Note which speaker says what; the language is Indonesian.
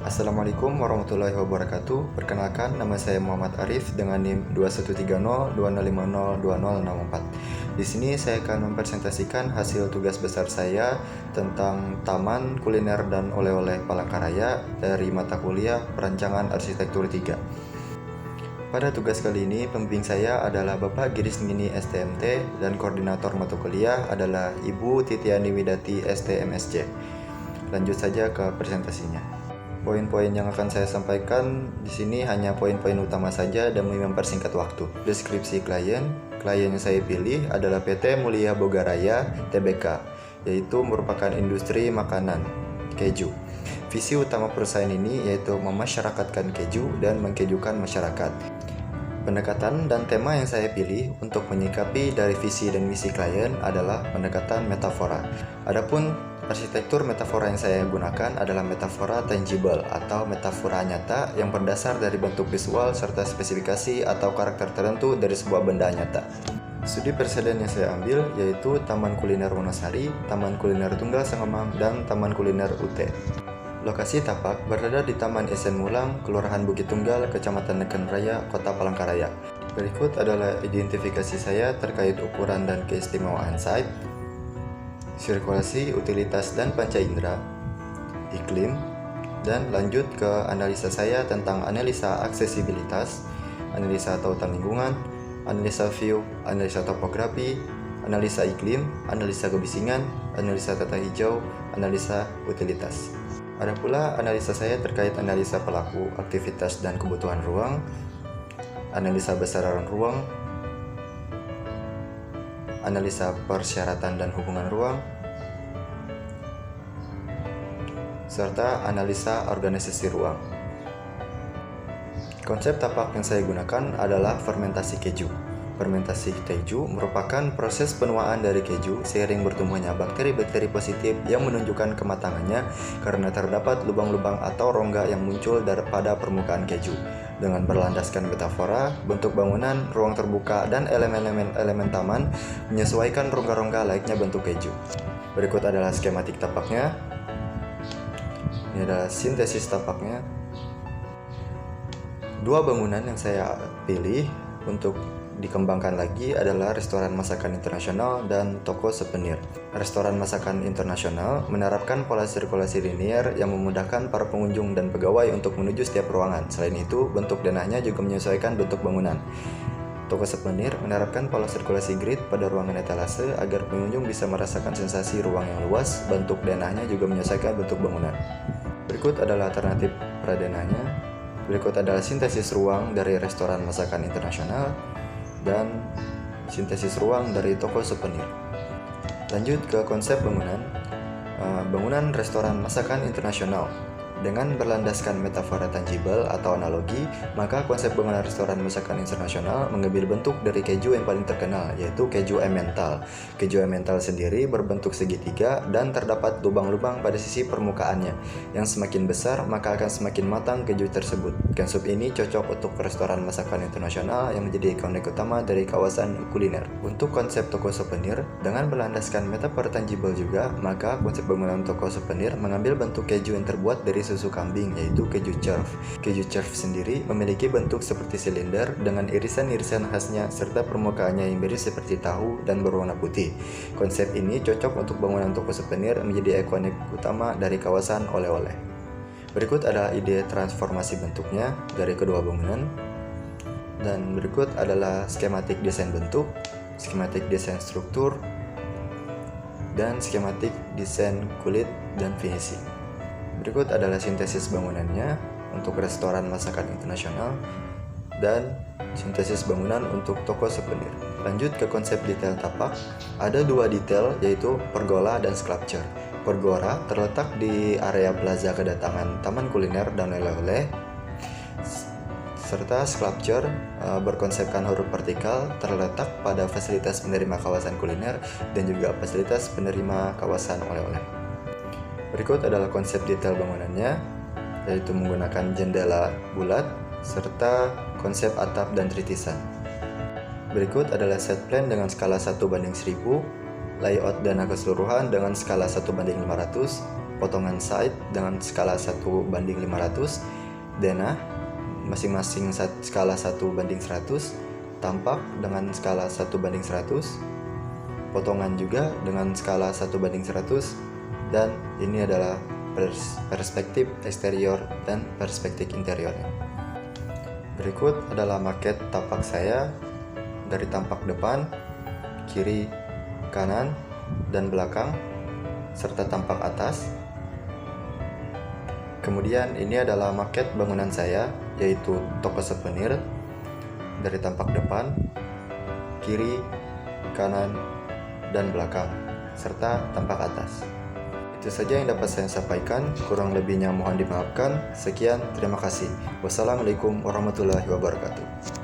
Speaker 1: Assalamualaikum warahmatullahi wabarakatuh. Perkenalkan, nama saya Muhammad Arif dengan NIM 213020502064. Di sini saya akan mempresentasikan hasil tugas besar saya tentang Taman Kuliner dan Oleh-oleh Palangkaraya dari mata kuliah Perancangan Arsitektur 3. Pada tugas kali ini, pembimbing saya adalah Bapak Giris Mini STMT dan koordinator mata kuliah adalah Ibu Titiani Widati STMSC. Lanjut saja ke presentasinya. Poin-poin yang akan saya sampaikan di sini hanya poin-poin utama saja demi mempersingkat waktu. Deskripsi klien yang saya pilih adalah PT Mulia Bogaraya Tbk, yaitu merupakan industri makanan keju. Visi utama perusahaan ini yaitu memasyarakatkan keju dan mengkejukan masyarakat. Pendekatan dan tema yang saya pilih untuk menyikapi dari visi dan misi klien adalah pendekatan metafora. Adapun arsitektur metafora yang saya gunakan adalah metafora tangible atau metafora nyata yang berdasar dari bentuk visual serta spesifikasi atau karakter tertentu dari sebuah benda nyata. Studi preseden yang saya ambil yaitu Taman Kuliner Wonosari, Taman Kuliner Tunggal Sangomang, dan Taman Kuliner UT. Lokasi tapak berada di Taman Esen Mulang, Kelurahan Bukit Tunggal, Kecamatan Neken Raya, Kota Palangkaraya. Berikut adalah identifikasi saya terkait ukuran dan keistimewaan site, sirkulasi, utilitas, dan panca indera, iklim, dan lanjut ke analisa saya tentang analisa aksesibilitas, analisa tautan lingkungan, analisa view, analisa topografi, analisa iklim, analisa kebisingan, analisa tata hijau, analisa utilitas. Ada pula analisa saya terkait analisa pelaku, aktivitas, dan kebutuhan ruang, analisa besaran ruang, analisa persyaratan dan hubungan ruang, serta analisa organisasi ruang. Konsep tapak yang saya gunakan adalah fermentasi keju. Fermentasi keju merupakan proses penuaan dari keju seiring bertumbuhnya bakteri-bakteri positif yang menunjukkan kematangannya karena terdapat lubang-lubang atau rongga yang muncul daripada permukaan keju. Dengan berlandaskan metafora, bentuk bangunan, ruang terbuka, dan elemen-elemen taman menyesuaikan rongga-rongga layaknya bentuk keju. Berikut adalah skematik tapaknya. Ini adalah sintesis tapaknya. Dua bangunan yang saya pilih untuk dikembangkan lagi adalah restoran masakan internasional dan toko souvenir. Restoran masakan internasional menerapkan pola sirkulasi linier yang memudahkan para pengunjung dan pegawai untuk menuju setiap ruangan. Selain itu, bentuk denahnya juga menyesuaikan bentuk bangunan. Toko souvenir menerapkan pola sirkulasi grid pada ruangan etalase agar pengunjung bisa merasakan sensasi ruang yang luas. Bentuk denahnya juga menyesuaikan bentuk bangunan. Berikut adalah alternatif pradenahnya. Berikut adalah sintesis ruang dari restoran masakan internasional dan sintesis ruang dari toko souvenir. Lanjut ke konsep bangunan. Bangunan restoran masakan internasional. Dengan berlandaskan metafora tangible atau analogi, maka konsep bangunan restoran masakan internasional mengambil bentuk dari keju yang paling terkenal, yaitu keju Emmental. Keju Emmental sendiri berbentuk segitiga dan terdapat lubang-lubang pada sisi permukaannya. Yang semakin besar, maka akan semakin matang keju tersebut. Konsep ini cocok untuk restoran masakan internasional yang menjadi ikonik utama dari kawasan kuliner. Untuk konsep toko souvenir, dengan berlandaskan metafora tangible juga, maka konsep bangunan toko souvenir mengambil bentuk keju yang terbuat dari susu kambing, yaitu keju Cerf. Keju Cerf sendiri memiliki bentuk seperti silinder dengan irisan-irisan khasnya serta permukaannya yang miris seperti tahu dan berwarna putih. Konsep ini cocok untuk bangunan toko souvenir menjadi ikonik utama dari kawasan oleh-oleh. Berikut adalah ide transformasi bentuknya dari kedua bangunan. Dan berikut adalah skematik desain bentuk, skematik desain struktur, dan skematik desain kulit dan finishing. Berikut adalah sintesis bangunannya untuk restoran masakan internasional dan sintesis bangunan untuk toko souvenir. Lanjut ke konsep detail tapak. Ada dua detail, yaitu pergola dan sculpture. Pergola terletak di area plaza kedatangan Taman Kuliner dan Oleh-oleh, serta sculpture berkonsepkan huruf vertikal terletak pada fasilitas penerima kawasan kuliner dan juga fasilitas penerima kawasan oleh-oleh. Berikut adalah konsep detail bangunannya, yaitu menggunakan jendela bulat serta konsep atap dan tritisan. Berikut adalah set plan dengan skala 1:1000, layout dana keseluruhan dengan skala 1:500, potongan side dengan skala 1:500, denah masing-masing skala 1:100, tampak dengan skala 1:100, potongan juga dengan skala 1:100, dan ini adalah perspektif eksterior dan perspektif interiornya. Berikut adalah maket tapak saya dari tampak depan, kiri, kanan, dan belakang, serta tampak atas. Kemudian ini adalah maket bangunan saya, yaitu toko souvenir dari tampak depan, kiri, kanan, dan belakang, serta tampak atas. Itu saja yang dapat saya sampaikan, kurang lebihnya mohon dimaafkan. Sekian, terima kasih. Wassalamualaikum warahmatullahi wabarakatuh.